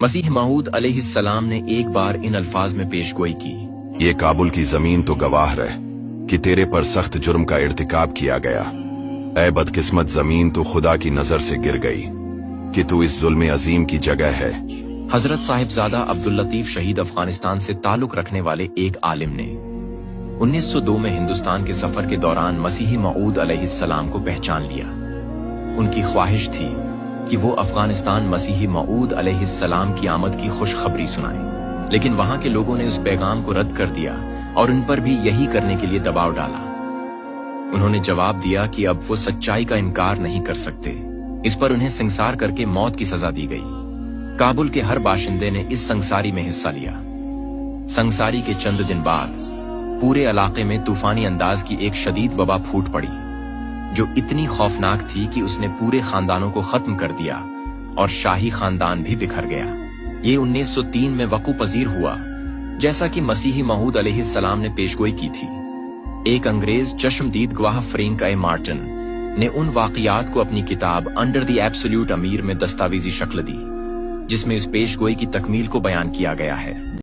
मसीह मऊद अलैहिस्सलाम ने एक बार इन अल्फाज में पेशगोई की, ये काबुल की जमीन तो गवाह रहे कि तेरे पर सख्त जुर्म का इर्तिकाब किया गया। ऐ बदकिस्मत जमीन, तो खुदा की नजर से गिर गई कि तू इस जुल्म अजीम की जगह है। हजरत साहिबजादा अब्दुल लतीफ शहीद अफगानिस्तान से ताल्लुक रखने वाले एक आलिम ने 1902 में हिंदुस्तान के सफर के दौरान मसीह मऊद अलैहिस्सलाम को पहचान लिया। उनकी ख्वाहिश थी कि वो अफगानिस्तान मसीह मऊद अलैहिस्सलाम की आमद की खुशखबरी सुनाए, लेकिन वहां के लोगों ने उस पैगाम को रद्द कर दिया और उन पर भी यही करने के लिए दबाव डाला। उन्होंने जवाब दिया कि अब वो सच्चाई का इनकार नहीं कर सकते। इस पर उन्हें संसार करके मौत की सजा दी गई। काबुल के हर बाशिंदे ने इस संसारी में हिस्सा लिया। संसारी के चंद दिन बाद पूरे इलाके में तूफानी अंदाज की एक शदीद वबा फूट पड़ी, जो इतनी खौफनाक थी कि उसने पूरे खानदानों को खत्म कर दिया और शाही खानदान भी बिखर गया। ये 1903 में वकू पजीर हुआ, जैसा कि मसीह मऊद अलैहिस्सलाम ने पेशगोई की थी। एक अंग्रेज चश्मदीद गवाह फ्रैंक ए मार्टिन ने उन वाकयात को अपनी किताब अंडर द एब्सोल्यूट अमीर में दस्तावेजी शक्ल दी, जिसमें इस पेशगोई की तकमील को बयान किया गया है।